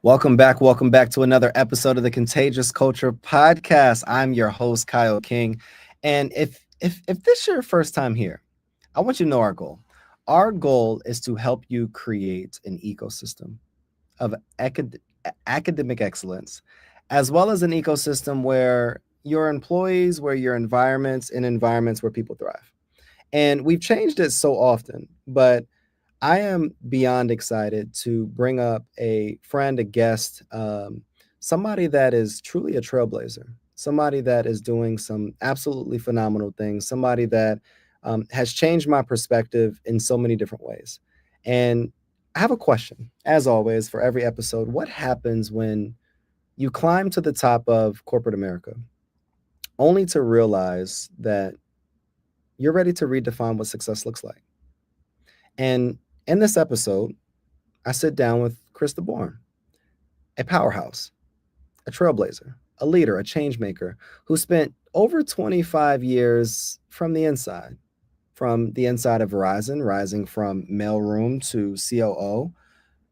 Welcome back to another episode of the Contagious Culture Podcast. I'm your host, Kyle King. And if this is your first time here, I want you to know our goal. Our goal is to help you create an ecosystem of academic excellence, as well as an ecosystem where your employees, where your environments, in environments where people thrive. And we've changed it so often, but I am beyond excited to bring up a friend, a guest, somebody that is truly a trailblazer, somebody that is doing some absolutely phenomenal things, somebody that has changed my perspective in so many different ways. And I have a question, as always, for every episode. What happens when you climb to the top of corporate America only to realize that you're ready to redefine what success looks like? And in this episode, I sit down with Krista Bourne, a powerhouse, a trailblazer, a leader, a change maker who spent over 25 years from the inside of Verizon, rising from mailroom to COO.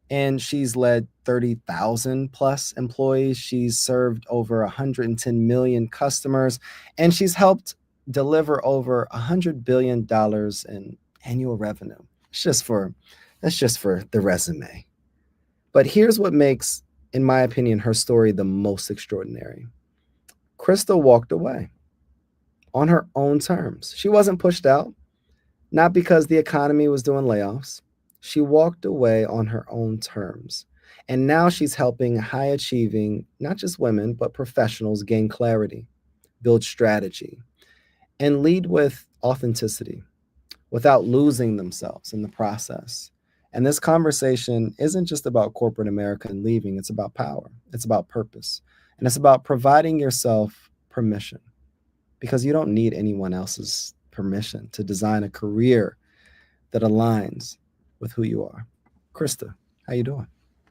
And she's led 30,000 plus employees. She's served over 110 million customers, and she's helped deliver over $100 billion in annual revenue. It's just for that's just for the resume. But here's what makes, in my opinion, her story the most extraordinary. Krista walked away on her own terms. She wasn't pushed out, not because the economy was doing layoffs. She walked away on her own terms. And now she's helping high achieving, not just women, but professionals gain clarity, build strategy, and lead with authenticity without losing themselves in the process. And this conversation isn't just about corporate America and leaving, it's about power, it's about purpose, and it's about providing yourself permission because you don't need anyone else's permission to design a career that aligns with who you are. Krista, how you doing?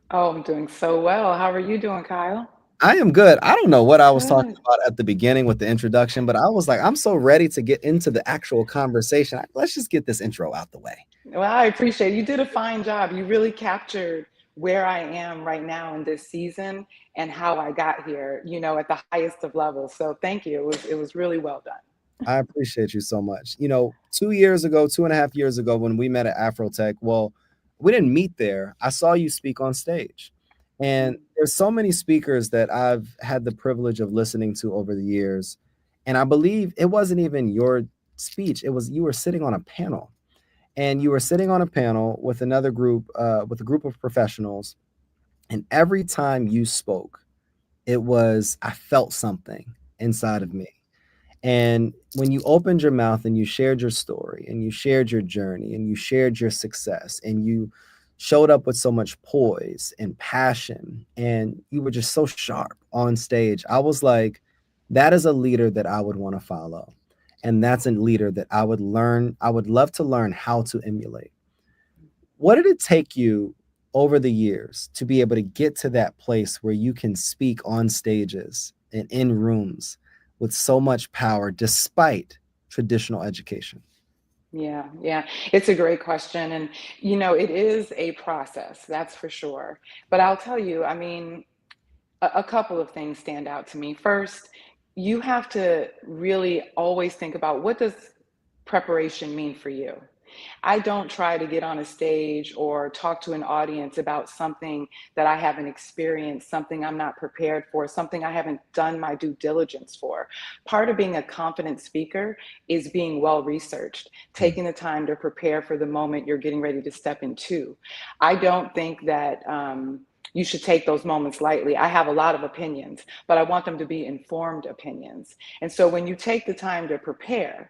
Oh, I'm doing so well. How are you doing, Kyle? I am good. I don't know what I was talking Good. about at the beginning with the introduction, but I was like, I'm so ready to get into the actual conversation. Let's just get this intro out the way. Well, I appreciate it. You did a fine job. You really captured where I am right now in this season and how I got here, at the highest of levels. So thank you. It was really well done. I appreciate you so much. 2 years ago, 2.5 years ago, when we met at Afrotech, well, we didn't meet there. I saw you speak on stage. And Mm. there's so many speakers that I've had the privilege of listening to over the years. And I believe it wasn't even your speech, it was you were sitting on a panel. And you were sitting on a panel with another group, with a group of professionals. And every time you spoke, I felt something inside of me. And when you opened your mouth and you shared your story and you shared your journey and you shared your success and you showed up with so much poise and passion and you were just so sharp on stage, I was like, that is a leader that I would want to follow. And that's a leader that I would love to learn how to emulate. What did it take you over the years to be able to get to that place where you can speak on stages and in rooms with so much power despite traditional education? Yeah, yeah. It's a great question. And, it is a process, that's for sure. But I'll tell you, I mean, a couple of things stand out to me. First, you have to really always think about what does preparation mean for you. I don't try to get on a stage or talk to an audience about something that I haven't experienced, something I'm not prepared for, something I haven't done my due diligence for. Part of being a confident speaker is being well researched, Mm, taking the time to prepare for the moment you're getting ready to step into. I don't think that you should take those moments lightly. I have a lot of opinions, but I want them to be informed opinions. And so when you take the time to prepare,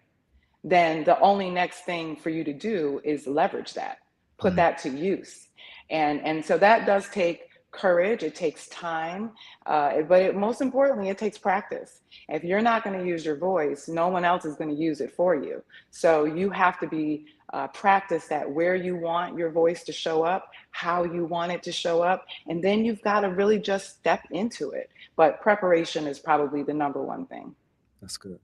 then the only next thing for you to do is leverage that, put mm, that to use. And so that does take courage, it takes time, most importantly, it takes practice. If you're not going to use your voice, no one else is going to use it for you. So you have to be practice that where you want your voice to show up, how you want it to show up, and then you've got to really just step into it. But preparation is probably the number one thing. that's good.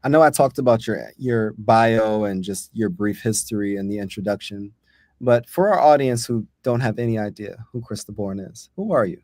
I know I talked about your bio and just your brief history and the introduction, but for our audience who don't have any idea who Krista Bourne is, who are you?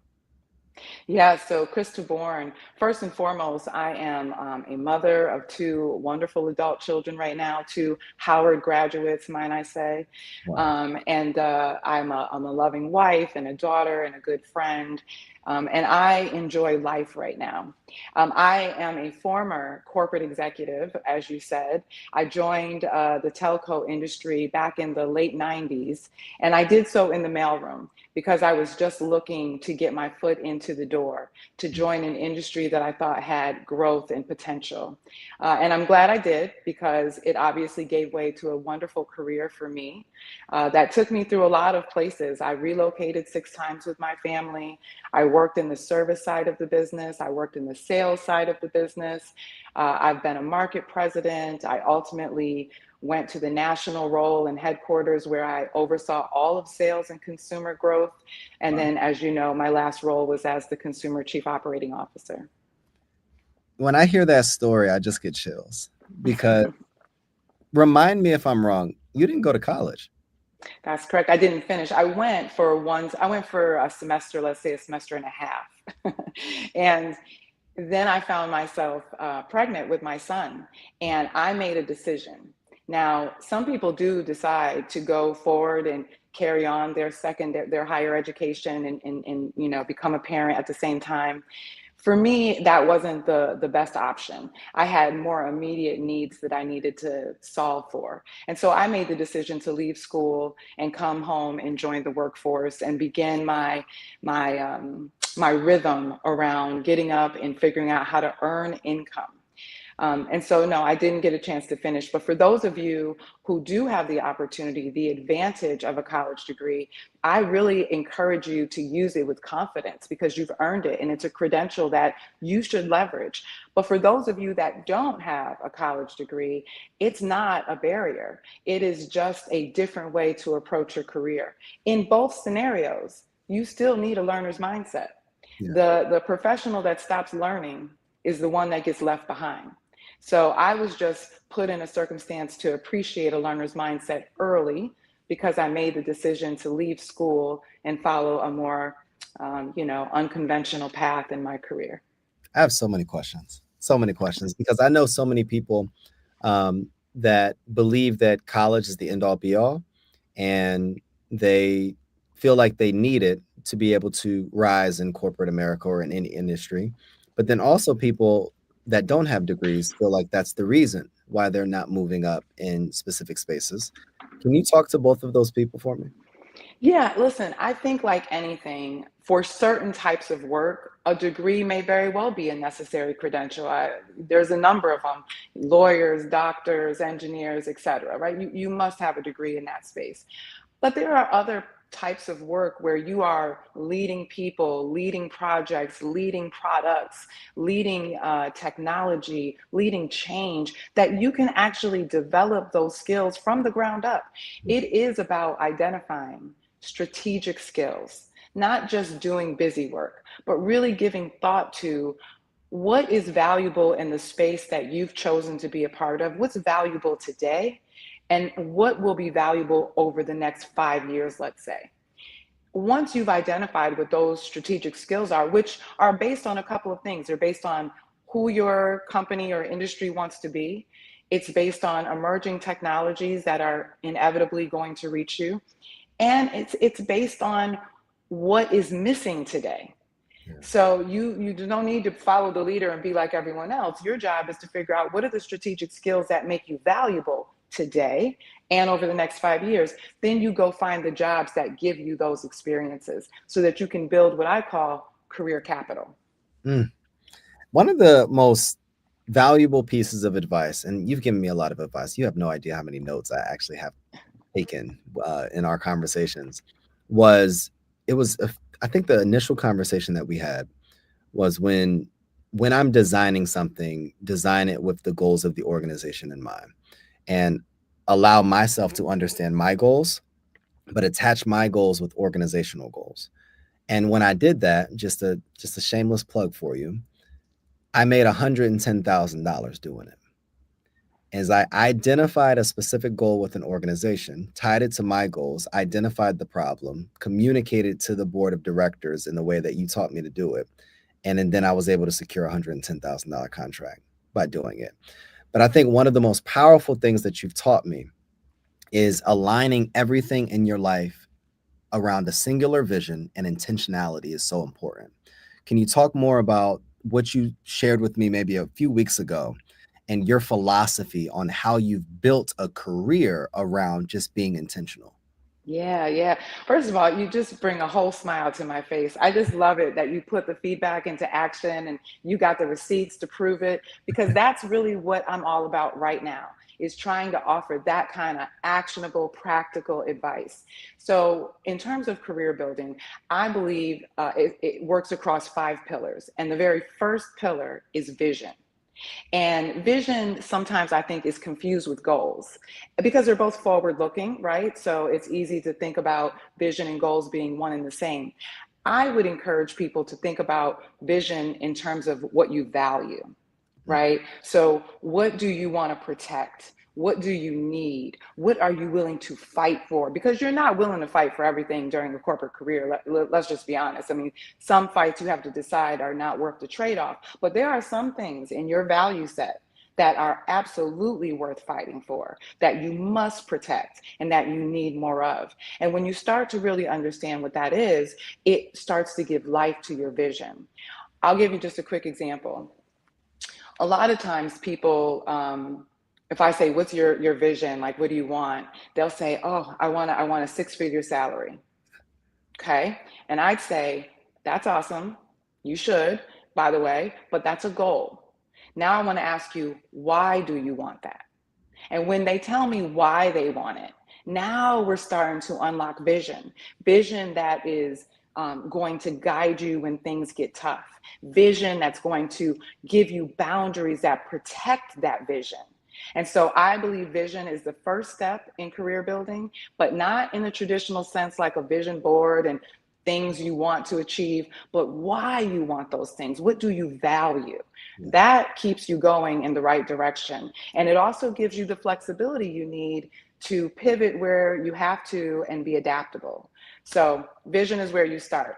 Yeah, so Krista Bourne, first and foremost, I am a mother of two wonderful adult children right now, two Howard graduates, might I say. Wow. And I'm a loving wife and a daughter and a good friend. And I enjoy life right now. I am a former corporate executive, as you said. I joined the telco industry back in the late 90s, and I did so in the mailroom because I was just looking to get my foot into the door, to join an industry that I thought had growth and potential. And I'm glad I did because it obviously gave way to a wonderful career for me that took me through a lot of places. I relocated 6 times with my family. I worked in the service side of the business. I worked in the sales side of the business. I've been a market president. I ultimately went to the national role and headquarters where I oversaw all of sales and consumer growth. And Wow. then, as you know, my last role was as the consumer chief operating officer. When I hear that story, I just get chills because remind me if I'm wrong, you didn't go to college. That's correct. I didn't finish. I went for a semester, let's say a semester and a half. And then I found myself pregnant with my son, and I made a decision. Now, some people do decide to go forward and carry on their higher education and become a parent at the same time. For me, that wasn't the best option. I had more immediate needs that I needed to solve for. And so I made the decision to leave school and come home and join the workforce and begin my rhythm around getting up and figuring out how to earn income. And so, no, I didn't get a chance to finish. But for those of you who do have the opportunity, the advantage of a college degree, I really encourage you to use it with confidence because you've earned it and it's a credential that you should leverage. But for those of you that don't have a college degree, it's not a barrier. It is just a different way to approach your career. In both scenarios, you still need a learner's mindset. Yeah, The professional that stops learning is the one that gets left behind. So I was just put in a circumstance to appreciate a learner's mindset early because I made the decision to leave school and follow a more, unconventional path in my career. I have so many questions because I know so many people that believe that college is the end all be all, and they feel like they need it to be able to rise in corporate America or in any industry. But then also people that don't have degrees feel like that's the reason why they're not moving up in specific spaces. Can you talk to both of those people for me? Yeah, listen, I think like anything, for certain types of work, a degree may very well be a necessary credential. There's a number of them, lawyers, doctors, engineers, etc., right? You must have a degree in that space. But there are other types of work where you are leading people, leading projects, leading products, leading technology, leading change, that you can actually develop those skills from the ground up. It is about identifying strategic skills, not just doing busy work, but really giving thought to what is valuable in the space that you've chosen to be a part of, what's valuable today, and what will be valuable over the next 5 years, let's say. Once you've identified what those strategic skills are, which are based on a couple of things, they're based on who your company or industry wants to be. It's based on emerging technologies that are inevitably going to reach you. And it's based on what is missing today. Yeah. So you don't need to follow the leader and be like everyone else. Your job is to figure out what are the strategic skills that make you valuable today and over the next 5 years. Then you go find the jobs that give you those experiences so that you can build what I call career capital. Mm. One of the most valuable pieces of advice, and you've given me a lot of advice. You have no idea how many notes I actually have taken in our conversations. Was it was I think the initial conversation that we had was when I'm designing something, design it with the goals of the organization in mind, and allow myself to understand my goals, but attach my goals with organizational goals. And when I did that, just a shameless plug for you, I made $110,000 doing it. is I identified a specific goal with an organization, tied it to my goals, identified the problem, communicated to the board of directors in the way that you taught me to do it. And then I was able to secure a $110,000 contract by doing it. But I think one of the most powerful things that you've taught me is aligning everything in your life around a singular vision, and intentionality is so important. Can you talk more about what you shared with me maybe a few weeks ago and your philosophy on how you've built a career around just being intentional? Yeah, yeah. First of all, you just bring a whole smile to my face. I just love it that you put the feedback into action and you got the receipts to prove it, because that's really what I'm all about right now, is trying to offer that kind of actionable, practical advice. So, in terms of career building, I believe it works across 5 pillars. And the very first pillar is vision. And vision sometimes I think is confused with goals because they're both forward looking, right? So it's easy to think about vision and goals being one and the same. I would encourage people to think about vision in terms of what you value, right? So, what do you want to protect? What do you need? What are you willing to fight for? Because you're not willing to fight for everything during a corporate career. Let's just be honest. I mean, some fights you have to decide are not worth the trade off, but there are some things in your value set that are absolutely worth fighting for, that you must protect and that you need more of. And when you start to really understand what that is, it starts to give life to your vision. I'll give you just a quick example. A lot of times people, if I say, what's your vision, like what do you want, they'll say, oh, I want a 6-figure salary. Okay. And I'd say, that's awesome, you should, by the way, but that's a goal. Now I want to ask you, why do you want that? And when they tell me why they want it, now we're starting to unlock vision, vision that is going to guide you when things get tough, vision that's going to give you boundaries that protect that vision. And so I believe vision is the first step in career building, but not in the traditional sense like a vision board and things you want to achieve, but why you want those things. What do you value? Yeah. That keeps you going in the right direction. And it also gives you the flexibility you need to pivot where you have to and be adaptable. So, vision is where you start.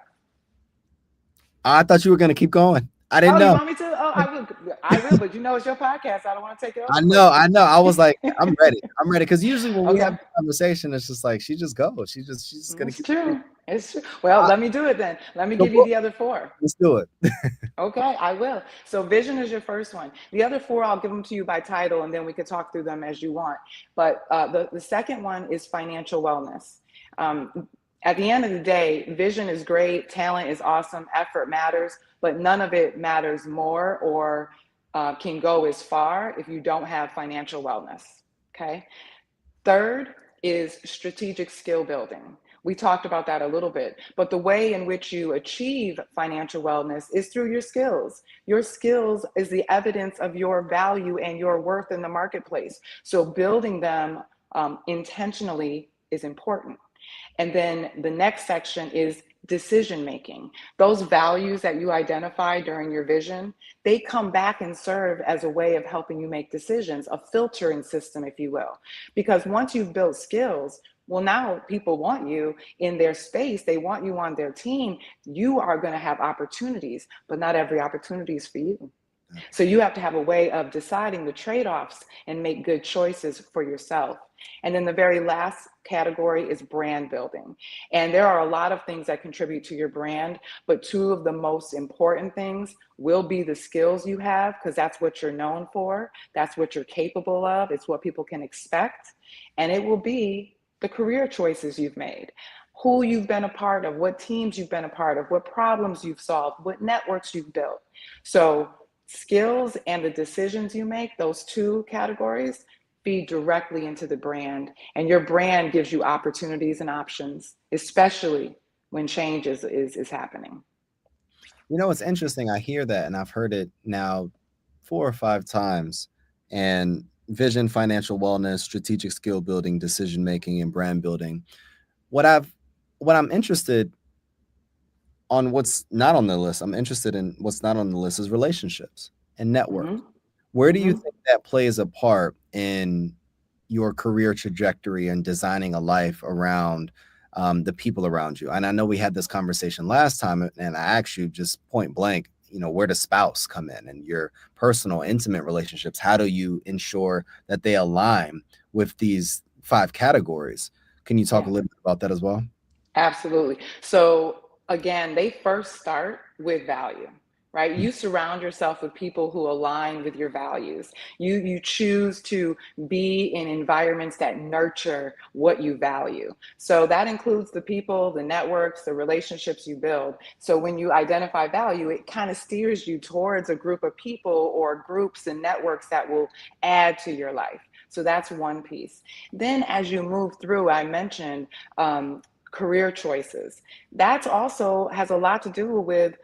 I thought you were going to keep going. I didn't Oh, you know. want me to? Oh, I will. I will, but you know it's your podcast. I don't want to take it I over for know. you. I know. I was like, I'm ready. I'm ready. Because usually when we have Okay. a conversation, it's just like she just goes. She's just gonna It's keep speaking. true. It's true. Well, I, let me do it then. Let me no give you book. the other 4. Let's do it. Okay, I will. So vision is your first one. The other 4, I'll give them to you by title, and then we could talk through them as you want. But the second one is financial wellness. At the end of the day, vision is great, talent is awesome, effort matters, but none of it matters more or can go as far if you don't have financial wellness. Okay. Third is strategic skill building. We talked about that a little bit, but the way in which you achieve financial wellness is through your skills. Your skills is the evidence of your value and your worth in the marketplace. So building them intentionally is important. And then the next section is decision making. Those values that you identify during your vision, they come back and serve as a way of helping you make decisions, a filtering system, if you will. Because once you've built skills, well, now people want you in their space. They want you on their team. You are going to have opportunities, but not every opportunity is for you. So you have to have a way of deciding the trade-offs and make good choices for yourself. And then the very last category is brand building. And there are a lot of things that contribute to your brand, but 2 of the most important things will be the skills you have, because that's what you're known for. That's what you're capable of. It's what people can expect. And it will be the career choices you've made, who you've been a part of, what teams you've been a part of, what problems you've solved, what networks you've built. So skills and the decisions you make, those 2 categories, feed directly into the brand. And your brand gives you opportunities and options, especially when change is happening. You know, it's interesting. I hear that, and I've heard it now 4 or 5 times. And vision, financial wellness, strategic skill building, decision making, and brand building. What I've what I'm interested on what's not on the list. I'm interested in what's not on the list is relationships and network. Mm-hmm. Where do you Mm-hmm. think that plays a part in your career trajectory and designing a life around the people around you? And I know we had this conversation last time, and I asked you just point blank, where does spouse come in and your personal, intimate relationships? How do you ensure that they align with these 5 categories? Can you talk a Yeah. little bit about that as well? Absolutely. So again, they first start with value, right? Mm. You surround yourself with people who align with your values. You choose to be in environments that nurture what you value. So that includes the people, the networks, the relationships you build. So when you identify value, it kind of steers you towards a group of people or groups and networks that will add to your life. So that's one piece. Then as you move through, I mentioned career choices. That's also has a lot to do with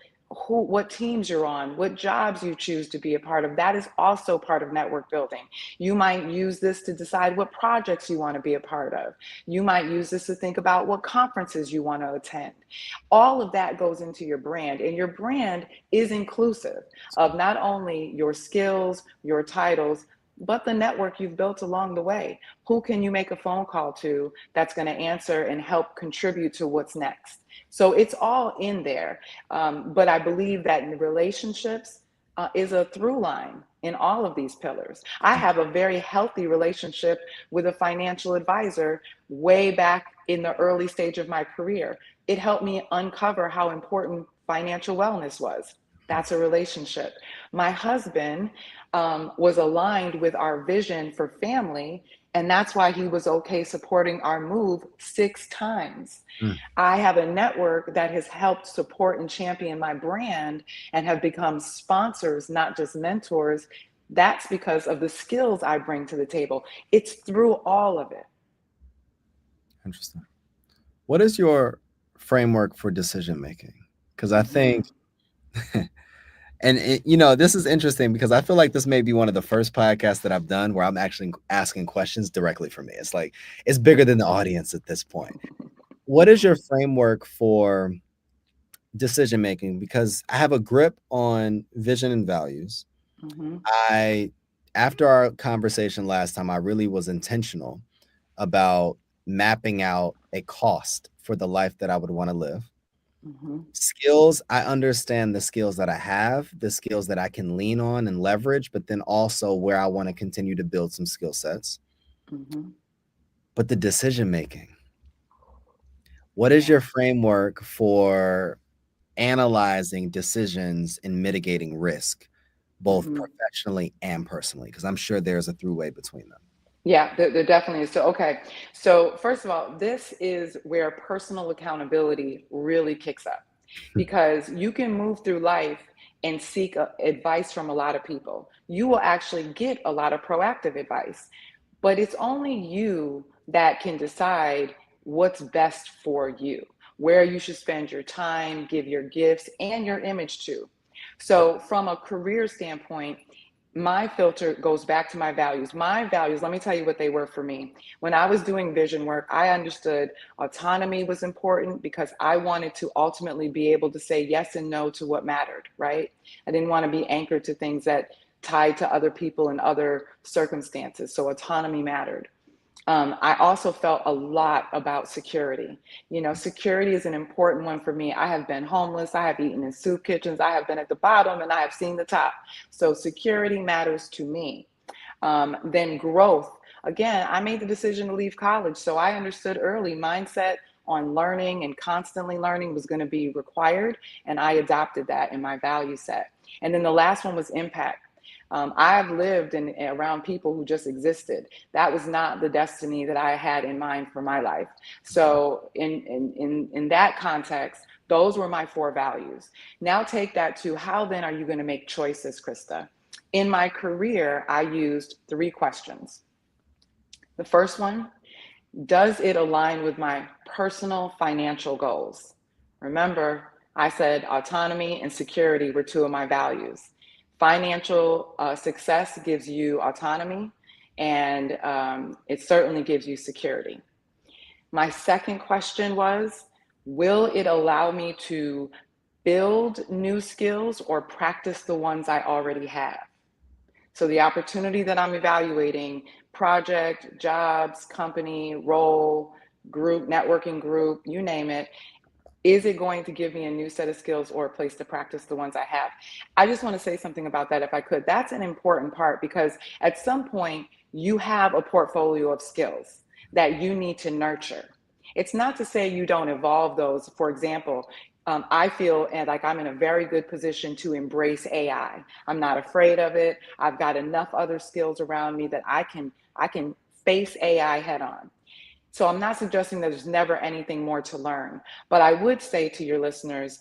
what teams you're on, what jobs you choose to be a part of. That is also part of network building. You might use this to decide what projects you want to be a part of. You might use this to think about what conferences you want to attend. All of that goes into your brand, and your brand is inclusive of not only your skills, your titles, but the network you've built along the way. Who can you make a phone call to that's going to answer and help contribute to what's next? So it's all in there. But I believe that in relationships is a through line in all of these pillars. I have a very healthy relationship with a financial advisor way back in the early stage of my career. It helped me uncover how important financial wellness was. That's a relationship. My husband was aligned with our vision for family, and that's why he was okay supporting our move 6 times. Mm. I have a network that has helped support and champion my brand and have become sponsors, not just mentors. That's because of the skills I bring to the table. It's through all of it. Interesting. What is your framework for decision making? Because I think, Mhm. and this is interesting because I feel like this may be one of the first podcasts that I've done where I'm actually asking questions directly for me. It's like it's bigger than the audience at this point. What is your framework for decision making? Because I have a grip on vision and values. Mhm. I After our conversation last time, I really was intentional about mapping out a cost for the life that I would want to live. Mhm. Skills, I understand the skills that I have, the skills that I can lean on and leverage, but then also where I want to continue to build some skill sets. Mhm. But the decision making, what is Yeah. your framework for analyzing decisions and mitigating risk, both Mhm. professionally and personally? Because I'm sure there's a through way between them. Yeah, there definitely is. So, okay. So, first of all, this is where personal accountability really kicks up because you can move through life and seek advice from a lot of people. You will actually get a lot of proactive advice, but it's only you that can decide what's best for you, where you should spend your time, give your gifts, and your image to. So, from a career standpoint, my filter goes back to my values. My values, let me tell you what they were for me. When I was doing vision work, I understood autonomy was important because I wanted to ultimately be able to say yes and no to what mattered, right? I didn't want to be anchored to things that tied to other people and other circumstances. So autonomy mattered. I also felt a lot about security. You know, security is an important one for me. I have been homeless, I have eaten in soup kitchens, I have been at the bottom, and I have seen the top. So, security matters to me. Then, growth. Again, I made the decision to leave college. So, I understood early mindset on learning and constantly learning was going to be required. And I adopted that in my value set. And then the last one was impact. I've lived in around people who just existed. That was not the destiny that I had in mind for my life. So in that context, those were my 4 values. Now take that to how then are you going to make choices, Krista? In my career, I used 3 questions. The first one, does it align with my personal financial goals? Remember, I said autonomy and security were 2 of my values. Financial success gives you autonomy, and it certainly gives you security. My second question was, will it allow me to build new skills or practice the ones I already have? So the opportunity that I'm evaluating, project, jobs, company, role, group, networking group, you name it, is it going to give me a new set of skills or a place to practice the ones I have? I just want to say something about that if I could. That's an important part because at some point you have a portfolio of skills that you need to nurture. It's not to say you don't evolve those. For example, I feel and like I'm in a very good position to embrace AI. I'm not afraid of it. I've got enough other skills around me that I can face AI head on. So I'm not suggesting that there's never anything more to learn, but I would say to your listeners,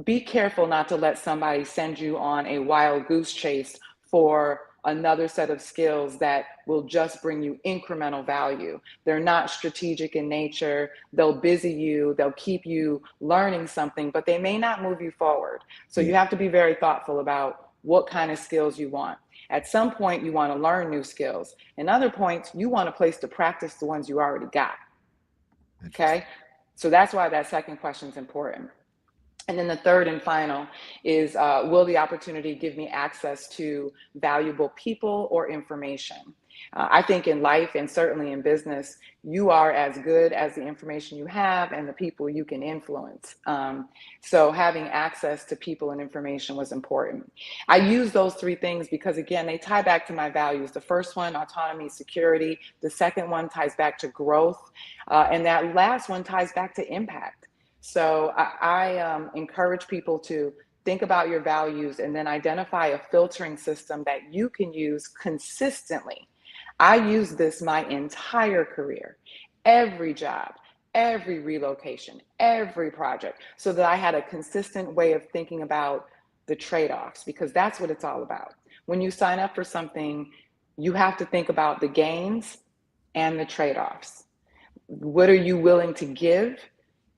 be careful not to let somebody send you on a wild goose chase for another set of skills that will just bring you incremental value. They're not strategic in nature. They'll busy you, they'll keep you learning something, but they may not move you forward. So you Yeah, have to be very thoughtful about what kind of skills you want. At some point, you want to learn new skills. In other points, you want a place to practice the ones you already got. interesting. Okay? So that's why that second question is important. And then the third and final is will the opportunity give me access to valuable people or information? I think in life and certainly in business, you are as good as the information you have and the people you can influence. So having access to people and information was important. I use those three things because, again, they tie back to my values. The first one, autonomy, security. The second one ties back to growth. And that last one ties back to impact. So I encourage people to think about your values and then identify a filtering system that you can use consistently. I use this my entire career, every job, every relocation, every project, so that I had a consistent way of thinking about the trade-offs, because that's what it's all about. When you sign up for something, you have to think about the gains and the trade-offs. What are you willing to give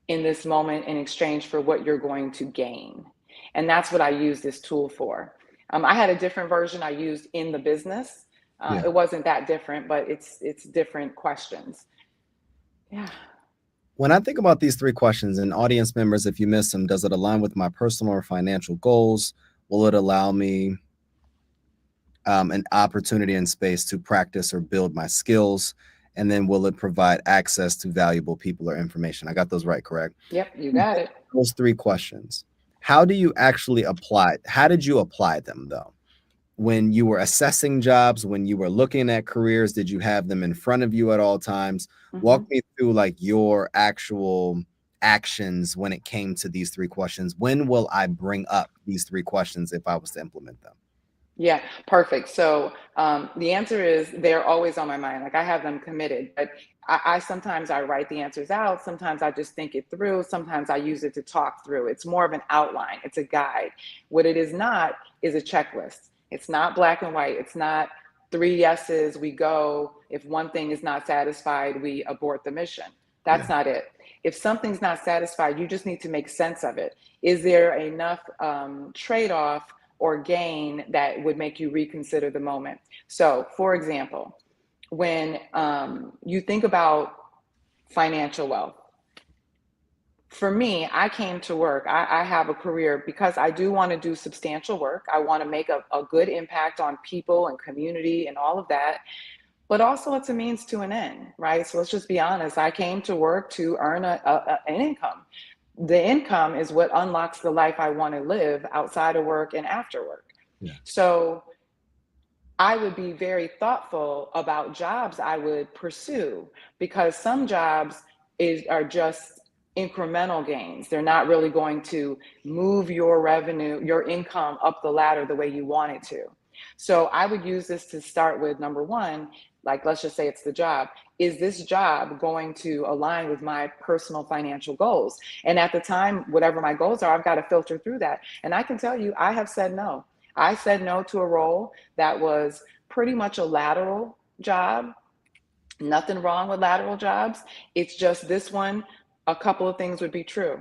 in this moment in exchange for what you're going to gain? And that's what I use this tool for. I had a different version I used in the business. Yeah. It wasn't that different, but it's different questions. Yeah. When I think about these three questions, and audience members, if you miss them, does it align with my personal or financial goals? Will it allow me an opportunity and space to practice or build my skills? And then will it provide access to valuable people or information? I got those right, correct? Yep, you got it. Those three questions. How do you actually apply? How did you apply them though? When you were assessing jobs, when you were looking at careers, did you have them in front of you at all times? Hmm. Walk me through like your actual actions when it came to these three questions. When will I bring up these three questions if I was to implement them? Yeah, perfect. So the answer is they're always on my mind. Like I have them committed, but I sometimes I write the answers out. Sometimes I just think it through. Sometimes I use it to talk through. It's more of an outline. It's a guide. What it is not is a checklist. It's not black and white. It's not three yeses, we go. If one thing is not satisfied, we abort the mission. That's Yeah. not it. If something's not satisfied, you just need to make sense of it. Is there enough trade-off or gain that would make you reconsider the moment? So, for example, when you think about financial wealth, for me, I came to work. I have a career because I do want to do substantial work. I want to make a good impact on people and community and all of that. But also, it's a means to an end, right? So let's just be honest. I came to work to earn an income. The income is what unlocks the life I want to live outside of work and after work. Yeah. So I would be very thoughtful about jobs I would pursue, because some jobs are just incremental gains. They're not really going to move your revenue, your income up the ladder the way you want it to. So I would use this to start with number one, like let's just say it's the job. Is this job going to align with my personal financial goals? And at the time, whatever my goals are, I've got to filter through that. And I can tell you, I have said no. I said no to a role that was pretty much a lateral job. Nothing wrong with lateral jobs. It's just this one, a couple of things would be true.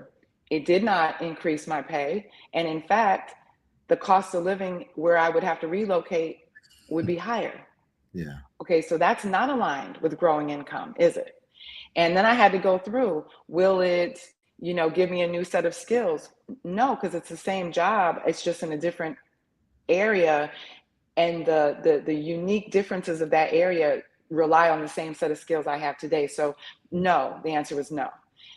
It did not increase my pay. And in fact, the cost of living where I would have to relocate would be higher. Yeah. Okay, so that's not aligned with growing income, is it? And then I had to go through, will it, give me a new set of skills? No, because it's the same job. It's just in a different area. and the unique differences of that area rely on the same set of skills I have today. So no, the answer was no.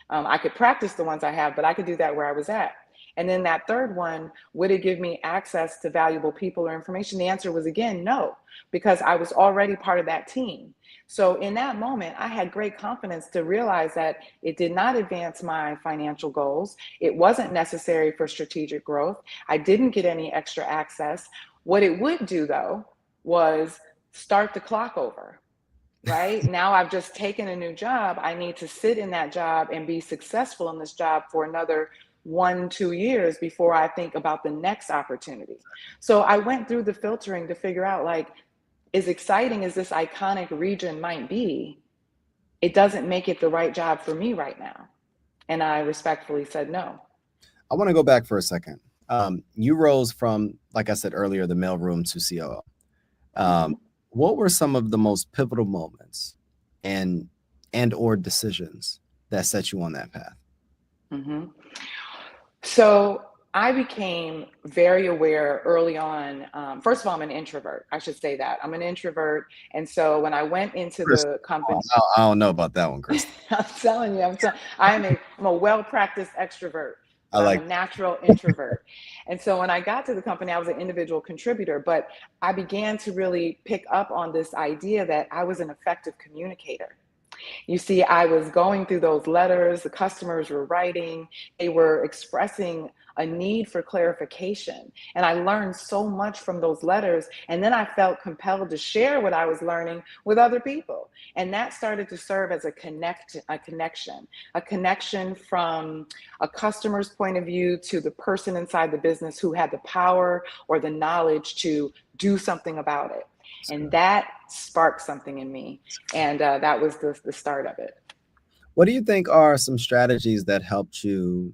I could practice the ones I have, but I could do that where I was at. And then that third one, would it give me access to valuable people or information? The answer was again, no, because I was already part of that team. So in that moment, I had great confidence to realize that it did not advance my financial goals. It wasn't necessary for strategic growth. I didn't get any extra access. What it would do though, was start the clock over. Right now, I've just taken a new job. I need to sit in that job and be successful in this job for another 1, 2 years before I think about the next opportunity. So I went through the filtering to figure out, like, as exciting as this iconic region might be, it doesn't make it the right job for me right now. And I respectfully said no. I want to go back for a second. You rose from, like I said earlier, the mailroom to COO. Mm-hmm. What were some of the most pivotal moments and or decisions that set you on that path? Mm-hmm. So I became very aware early on. First of all, I'm an introvert. I should say that. I'm an introvert. And so when I went into Chris, the company, I don't know about that one, Chris. I'm telling you, I'm a well-practiced extrovert, I but I'm a like. natural introvert. And so when I got to the company, I was an individual contributor, but I began to really pick up on this idea that I was an effective communicator. You see, I was going through those letters, the customers were writing, they were expressing a need for clarification. And I learned so much from those letters. And then I felt compelled to share what I was learning with other people. And that started to serve as a connection from a customer's point of view to the person inside the business who had the power or the knowledge to do something about it. And that sparked something in me. And that was the start of it. What do you think are some strategies that helped you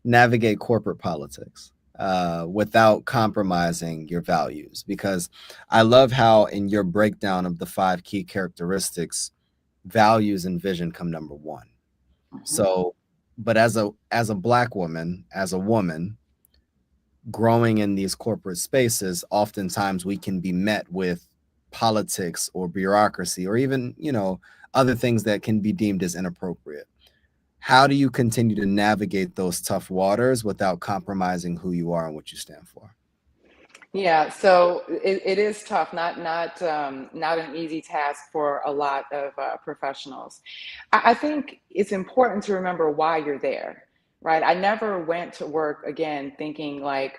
navigate corporate politics without compromising your values? Because I love how in your breakdown of the 5 key characteristics, values and vision come number one. Mm-hmm. So, but as a Black woman, as a woman growing in these corporate spaces, oftentimes we can be met with politics or bureaucracy or even, other things that can be deemed as inappropriate. How do you continue to navigate those tough waters without compromising who you are and what you stand for? Yeah, so it is tough, not an easy task for a lot of professionals. I think it's important to remember why you're there, right? I never went to work again thinking like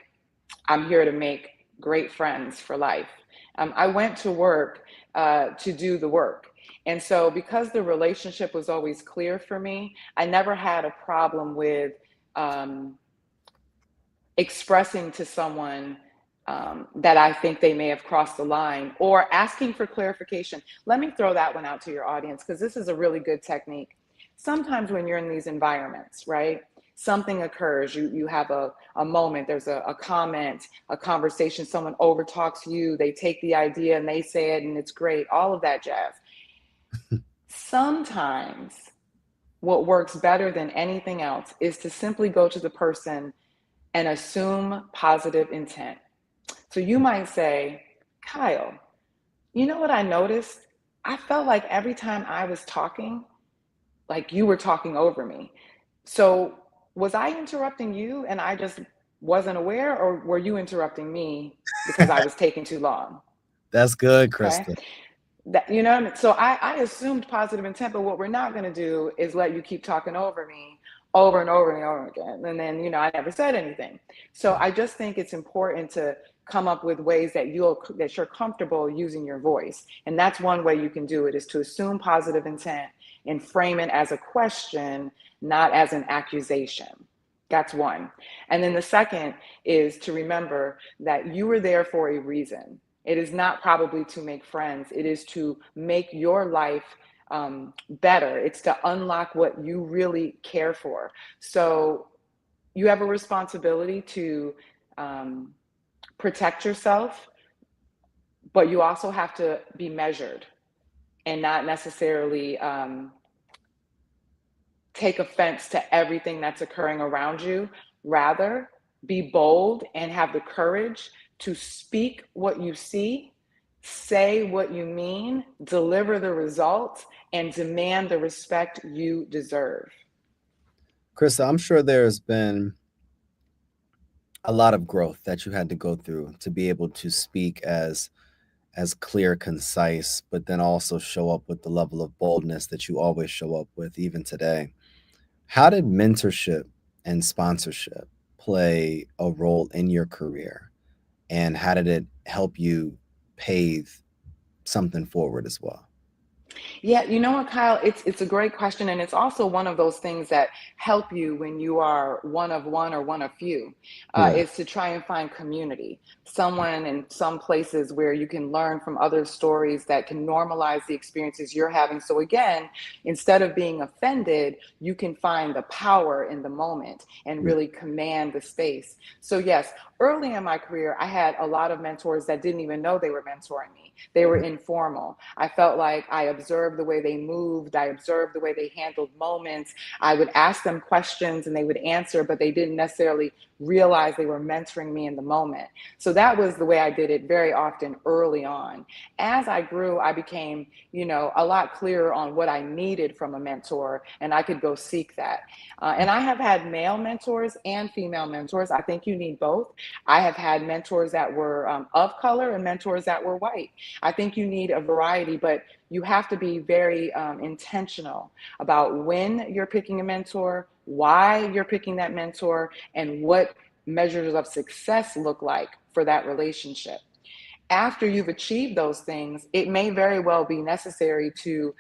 I'm here to make great friends for life. I went to work to do the work. And so, because the relationship was always clear for me, I never had a problem with um, expressing to someone that I think they may have crossed the line or asking for clarification. Let me throw that one out to your audience because this is a really good technique. Sometimes when you're in these environments, right? Something occurs, you have a moment, there's a comment, a conversation, someone overtalks you, they take the idea and they say it and it's great, all of that jazz. Sometimes what works better than anything else is to simply go to the person and assume positive intent. So you might say, Kyle, you know what I noticed? I felt like every time I was talking, like you were talking over me. So was I interrupting you and I just wasn't aware, or were you interrupting me because I was taking too long? That's good, Okay. Krista. That, you know what I mean? So I assumed positive intent, but what we're not going to do is let you keep talking over me over and over and over again. And then, I never said anything. So I just think it's important to come up with ways that you're comfortable using your voice. And that's one way you can do it, is to assume positive intent and frame it as a question, not as an accusation. That's one. And then the second is to remember that you were there for a reason. It is not probably to make friends. It is to make your life better. It's to unlock what you really care for. So you have a responsibility to protect yourself, but you also have to be measured and not necessarily take offense to everything that's occurring around you. Rather, be bold and have the courage to speak what you see, say what you mean, deliver the results, and demand the respect you deserve. Krista, I'm sure there's been a lot of growth that you had to go through to be able to speak as clear, concise, but then also show up with the level of boldness that you always show up with even today. How did mentorship and sponsorship play a role in your career? And how did it help you pave something forward as well? Yeah, you know what, Kyle? It's a great question, and it's also one of those things that help you when you are one of one or one of few. Yeah. Is to try and find community, someone in some places where you can learn from other stories that can normalize the experiences you're having. So again, instead of being offended, you can find the power in the moment and Yeah. really command the space. So yes, early in my career, I had a lot of mentors that didn't even know they were mentoring me. They were informal. I felt like I observed the way they moved. I observed the way they handled moments. I would ask them questions and they would answer, but they didn't necessarily realize they were mentoring me in the moment. So that was the way I did it very often early on. As I grew, I became, a lot clearer on what I needed from a mentor, and I could go seek that. And I have had male mentors and female mentors. I think you need both. I have had mentors that were of color and mentors that were white. I think you need a variety, but you have to be very intentional about when you're picking a mentor, why you're picking that mentor, and what measures of success look like for that relationship. After you've achieved those things, it may very well be necessary to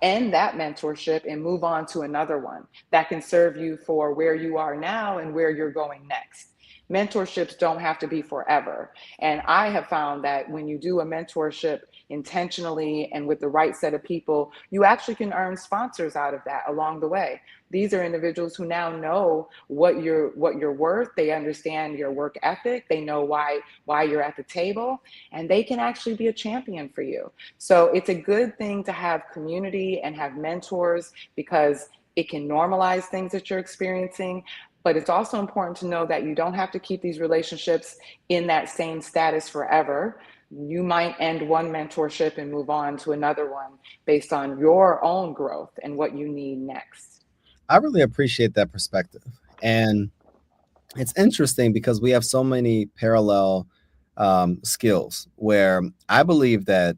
end that mentorship and move on to another one that can serve you for where you are now and where you're going next. Mentorships don't have to be forever. And I have found that when you do a mentorship intentionally and with the right set of people, you actually can earn sponsors out of that along the way. These are individuals who now know what you're worth. They understand your work ethic. They know why you're at the table, and they can actually be a champion for you. So it's a good thing to have community and have mentors because it can normalize things that you're experiencing. But it's also important to know that you don't have to keep these relationships in that same status forever. You might end one mentorship and move on to another one based on your own growth and what you need next. I really appreciate that perspective. And it's interesting because we have so many parallel skills where I believe that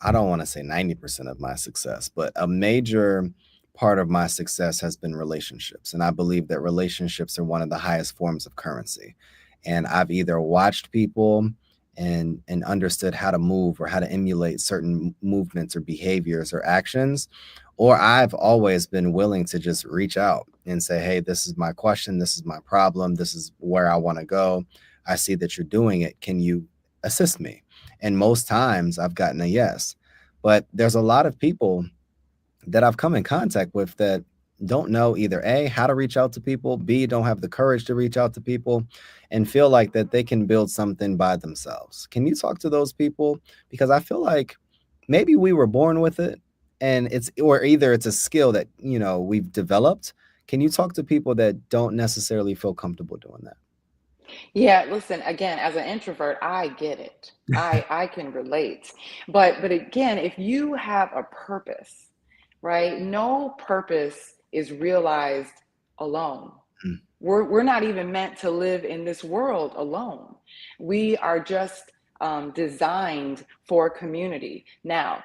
I don't want to say 90% of my success, but a major part of my success has been relationships. And I believe that relationships are one of the highest forms of currency. And I've either watched people and understood how to move or how to emulate certain movements or behaviors or actions, or I've always been willing to just reach out and say, hey, this is my question, this is my problem, this is where I want to go. I see that you're doing it. Can you assist me? And most times I've gotten a yes. But there's a lot of people that I've come in contact with that don't know either A, how to reach out to people, B, don't have the courage to reach out to people and feel like that they can build something by themselves. Can you talk to those people? Because I feel like maybe we were born with it and or either it's a skill that, we've developed. Can you talk to people that don't necessarily feel comfortable doing that? Yeah, listen, again, as an introvert, I get it. I can relate. But again, if you have a purpose, right? No purpose is realized alone. Mm. We're not even meant to live in this world alone. We are just designed for community. Now,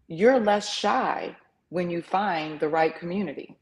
you're less shy when you find the right community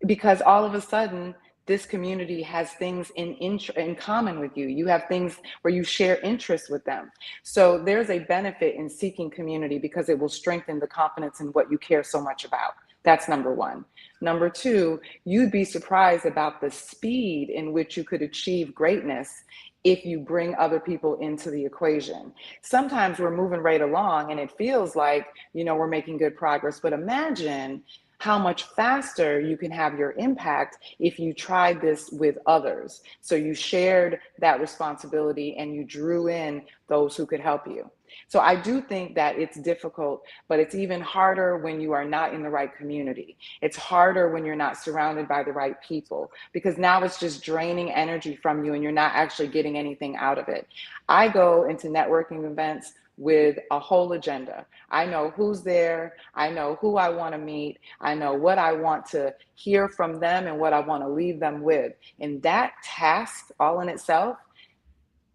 because all of a sudden this community has things in common with you. You have things where you share interests with them. So there's a benefit in seeking community because it will strengthen the confidence in what you care so much about. That's number one. Number two, you'd be surprised about the speed in which you could achieve greatness if you bring other people into the equation. Sometimes we're moving right along and it feels like, we're making good progress, but imagine how much faster you can have your impact if you tried this with others. So you shared that responsibility and you drew in those who could help you. So I do think that it's difficult, but it's even harder when you are not in the right community. It's harder when you're not surrounded by the right people, because now it's just draining energy from you and you're not actually getting anything out of it. I go into networking events with a whole agenda. I know who's there. I know who I want to meet. I know what I want to hear from them and what I want to leave them with. And that task all in itself,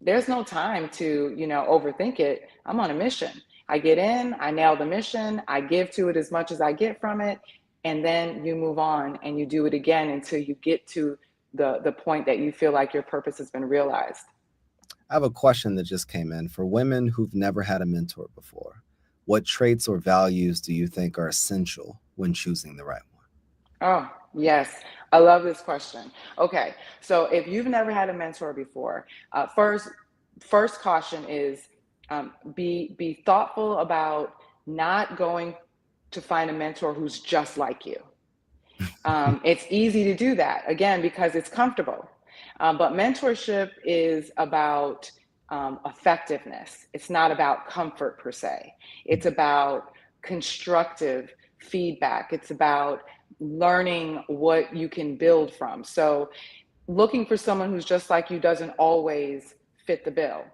there's no time to, overthink it. I'm on a mission. I get in, I nail the mission, I give to it as much as I get from it, and then you move on and you do it again until you get to the point that you feel like your purpose has been realized. I have a question that just came in. For women who've never had a mentor before, what traits or values do you think are essential when choosing the right one? Oh, yes. I love this question. Okay. So if you've never had a mentor before, first caution is, be thoughtful about not going to find a mentor who's just like you. It's easy to do that, again, because it's comfortable. But mentorship is about effectiveness. It's not about comfort per se. It's about constructive feedback. It's about learning what you can build from. So, looking for someone who's just like you doesn't always fit the bill,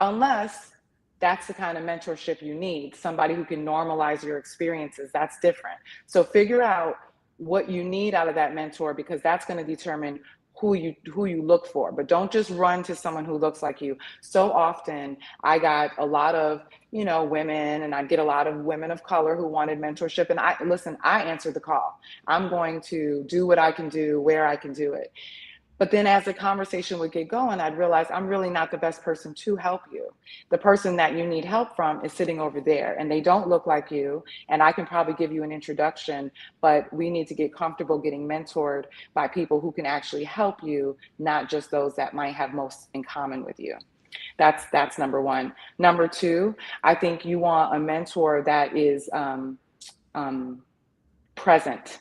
unless that's the kind of mentorship you need, somebody who can normalize your experiences. That's different. So figure out what you need out of that mentor, because that's going to determine who you look for. But don't just run to someone who looks like you. So often I got a lot of, women, and I'd get a lot of women of color who wanted mentorship, and I answered the call. I'm going to do what I can do where I can do it. But then as the conversation would get going, I'd realize I'm really not the best person to help you. The person that you need help from is sitting over there, and they don't look like you. And I can probably give you an introduction, but we need to get comfortable getting mentored by people who can actually help you, not just those that might have most in common with you. That's number one. Number two, I think you want a mentor that is um, present,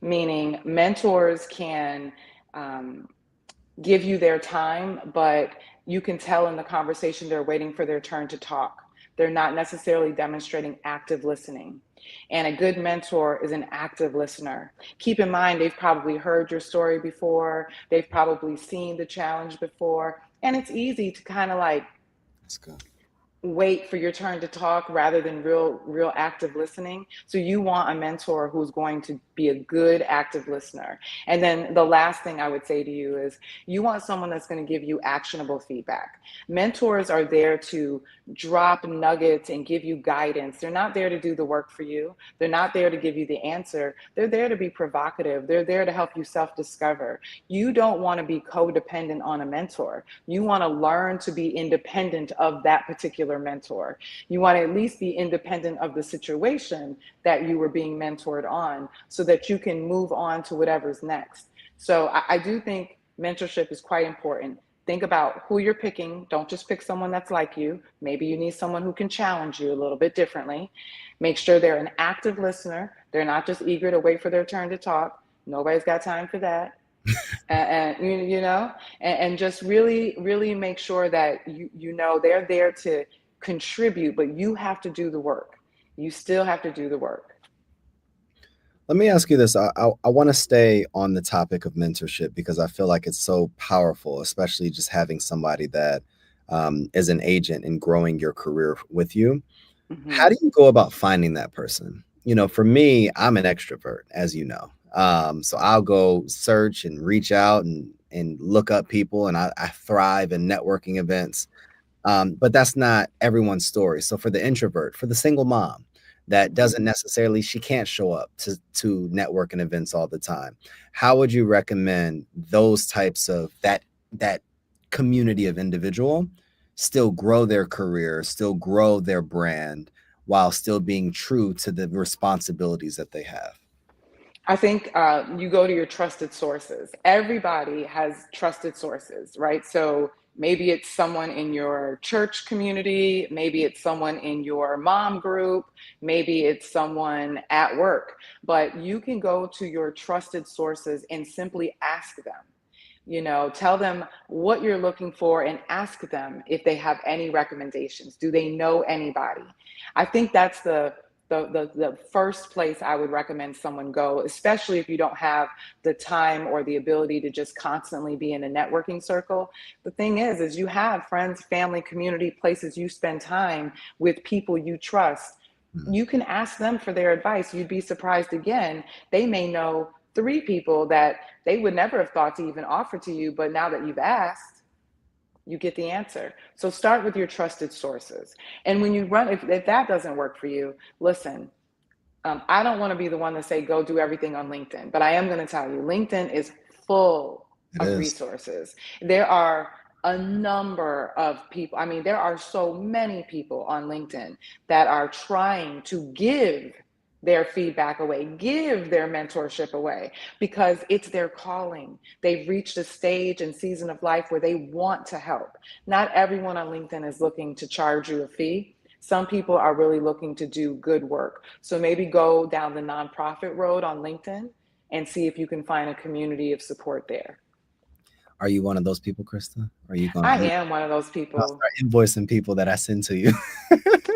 meaning mentors can um, give you their time, but you can tell in the conversation they're waiting for their turn to talk. They're not necessarily demonstrating active listening. And a good mentor is an active listener. Keep in mind, they've probably heard your story before, they've probably seen the challenge before, and it's easy to kind of like That's good. wait for your turn to talk rather than real active listening. So you want a mentor who's going to be a good active listener. And then the last thing I would say to you is, you want someone that's going to give you actionable feedback. Mentors are there to drop nuggets and give you guidance. They're not there to do the work for you. They're not there to give you the answer. They're there to be provocative. They're there to help you self-discover. You don't want to be codependent on a mentor. You want to learn to be independent of that particular mentor. You want to at least be independent of the situation that you were being mentored on, so that you can move on to whatever's next. So I do think mentorship is quite important. Think about who you're picking. Don't just pick someone that's like you. Maybe you need someone who can challenge you a little bit differently. Make sure they're an active listener. They're not just eager to wait for their turn to talk. Nobody's got time for that. And just really make sure that they're there to contribute, but you have to do the work. You still have to do the work. Let me ask you this. I want to stay on the topic of mentorship because I feel like it's so powerful, especially just having somebody that is an agent in growing your career with you. How Hmm. do you go about finding that person? For me, I'm an extrovert, as you know. So I'll go search and reach out and look up people, and I thrive in networking events. But that's not everyone's story. So for the introvert, for the single mom that doesn't Hmm. necessarily, she can't show up to networking events all the time. How would you recommend those types of that community of individual still grow their career, still grow their brand while still being true to the responsibilities that they have? I think you go to your trusted sources. Everybody has trusted sources, right? So Maybe it's someone in your church community, maybe it's someone in your mom group, maybe it's someone at work, but you can go to your trusted sources and simply ask them. Tell them what you're looking for and ask them if they have any recommendations. Do they know anybody? I think that's the first place I would recommend someone go, especially if you don't have the time or the ability to just constantly be in a networking circle. The thing is you have friends, family, community, places you spend time with, people you trust. You can ask them for their advice. You'd be surprised again. They may know 3 people that they would never have thought to even offer to you, but now that you've asked, you get the answer. So start with your trusted sources. And when you run, if that doesn't work for you, listen, I don't want to be the one to say, go do everything on LinkedIn, but I am going to tell you, LinkedIn is full It of is. resources. There are a number of people. I mean, there are so many people on LinkedIn that are trying to give their feedback away, give their mentorship away, because it's their calling. They've reached a stage and season of life where they want to help. Not everyone on LinkedIn is looking to charge you a fee. Some people are really looking to do good work. So maybe go down the nonprofit road on LinkedIn and see if you can find a community of support there. Are you one of those people, Krista? Are you going I to am one of those I'll people. start invoicing people that I send to you?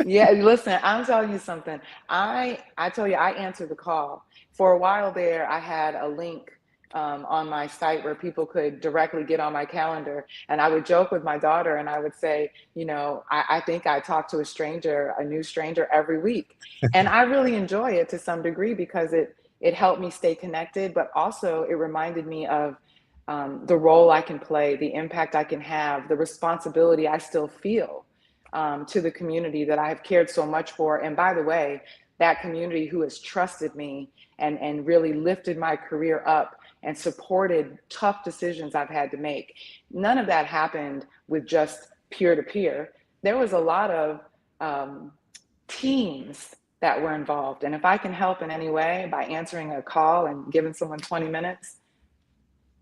Yeah, listen, I'm telling you something. I tell you, I answered the call. For a while there, I had a link on my site where people could directly get on my calendar. And I would joke with my daughter and I would say, I think I talk to a new stranger every week. And I really enjoy it to some degree because it helped me stay connected, but also it reminded me of the role I can play, the impact I can have, the responsibility I still feel to the community that I have cared so much for. And by the way, that community who has trusted me and really lifted my career up and supported tough decisions I've had to make. None of that happened with just peer to peer. There was a lot of teams that were involved. And if I can help in any way by answering a call and giving someone 20 minutes,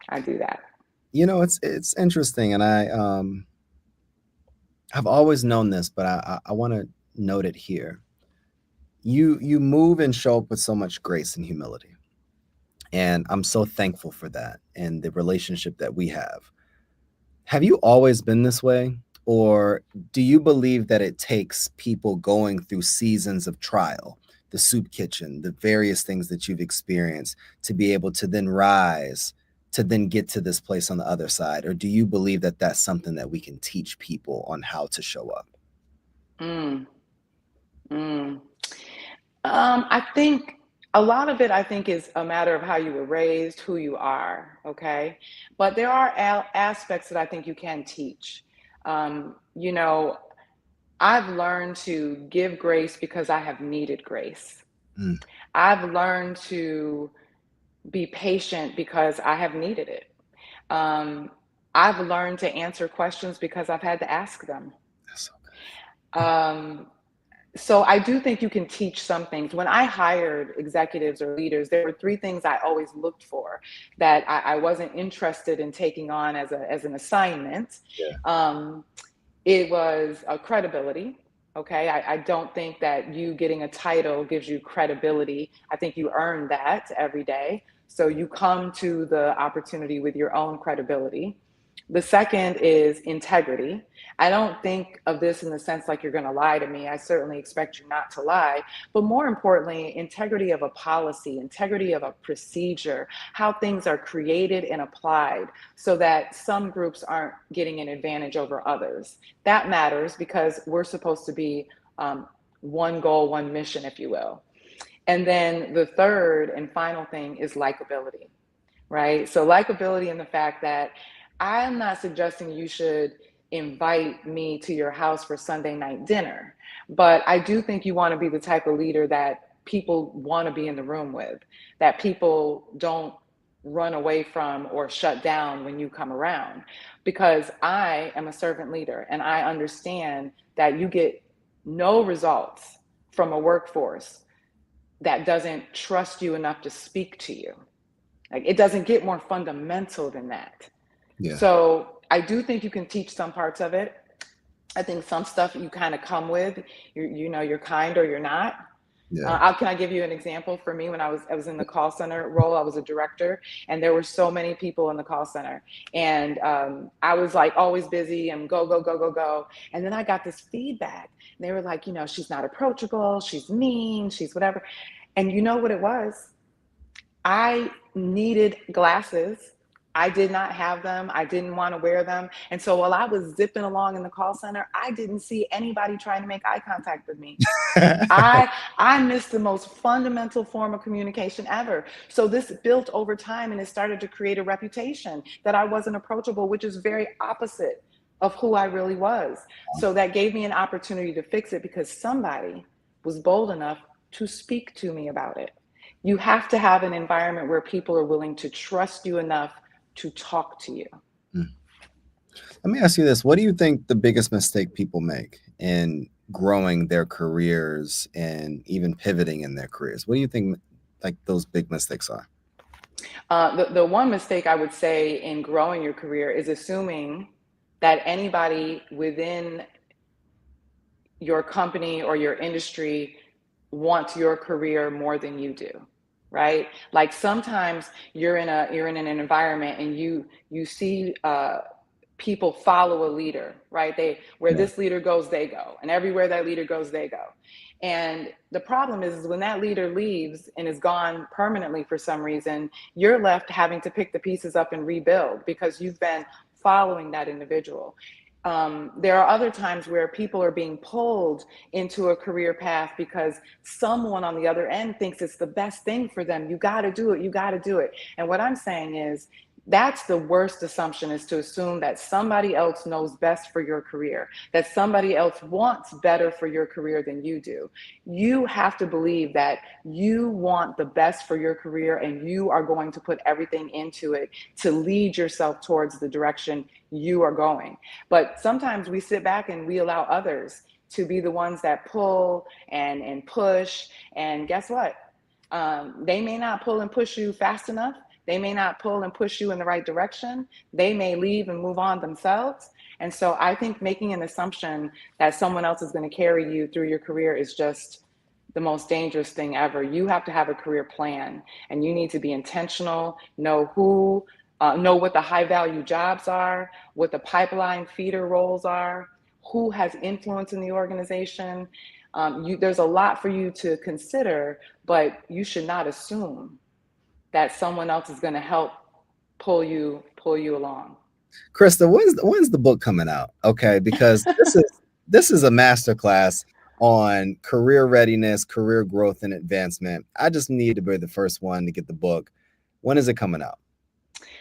I do that. It's interesting, and I've always known this, but I want to note it here. You move and show up with so much grace and humility, and I'm so thankful for that and the relationship that we have. Have you always been this way, or do you believe that it takes people going through seasons of trial, the soup kitchen, the various things that you've experienced, to be able to then rise, to then get to this place on the other side? Or do you believe that that's something that we can teach people on how to show up? Mm, mm. I think a lot of it, I think, is a matter of how you were raised, who you are, okay? But there are aspects that I think you can teach. Um, you know, I've learned to give grace because I have needed grace. Mm, I've learned to be patient because I have needed it. Um, I've learned to answer questions because I've had to ask them. that's so Um, So I do think you can teach some things. When I hired executives or leaders, there were 3 things I always looked for that I wasn't interested in taking on as an assignment. good. Um, it was a credibility. Okay. I don't think that you getting a title gives you credibility. I think you earn that every day. So you come to the opportunity with your own credibility. The second is integrity. I don't think of this in the sense like you're going to lie to me. I certainly expect you not to lie. But more importantly, integrity of a policy, integrity of a procedure, how things are created and applied so that some groups aren't getting an advantage over others. That matters because we're supposed to be one goal, one mission, if you will. And then the third and final thing is likability, right? So likability in the fact that I'm not suggesting you should invite me to your house for Sunday night dinner, but I do think you want to be the type of leader that people want to be in the room with, that people don't run away from or shut down when you come around. Because I am a servant leader and I understand that you get no results from a workforce that doesn't trust you enough to speak to you. Like it doesn't get more fundamental than that. Yeah. So I do think you can teach some parts of it. I think some stuff you kind of come with, you're kind or you're not. Yeah. Can I give you an example? For me, when I was in the call center role, I was a director, and there were so many people in the call center, and I was like always busy and go go go go go. And then I got this feedback. And they were like, she's not approachable, she's mean, she's whatever. And you know what it was? I needed glasses. I did not have them. I didn't want to wear them. And so while I was zipping along in the call center, I didn't see anybody trying to make eye contact with me. I missed the most fundamental form of communication ever. So this built over time, and it started to create a reputation that I wasn't approachable, which is very opposite of who I really was. So that gave me an opportunity to fix it because somebody was bold enough to speak to me about it. You have to have an environment where people are willing to trust you enough to talk to you. Let me ask you this. What do you think the biggest mistake people make in growing their careers and even pivoting in their careers? What do you think like those big mistakes are? The one mistake I would say in growing your career is assuming that anybody within your company or your industry wants your career more than you do, right? Like sometimes you're in an environment and you see people follow a leader, right? Where Yeah. this leader goes, they go, and everywhere that leader goes, they go. And the problem is when that leader leaves and is gone permanently for some reason, you're left having to pick the pieces up and rebuild because you've been following that individual. There are other times where people are being pulled into a career path because someone on the other end thinks it's the best thing for them. You got to do it. You got to do it. And what I'm saying is that's the worst assumption, is to assume that somebody else knows best for your career, that somebody else wants better for your career than you do. You have to believe that you want the best for your career and you are going to put everything into it to lead yourself towards the direction you are going. But sometimes we sit back and we allow others to be the ones that pull and push. And guess what? They may not pull and push you fast enough. They may not pull and push you in the right direction. They may leave and move on themselves. And so I think making an assumption that someone else is going to carry you through your career is just the most dangerous thing ever. You have to have a career plan, and you need to be intentional, know what the high value jobs are, what the pipeline feeder roles are, who has influence in the organization. There's a lot for you to consider, but you should not assume that someone else is going to help pull you along. Krista, when's the book coming out? Okay, because this is a masterclass on career readiness, career growth, and advancement. I just need to be the first one to get the book. When is it coming out?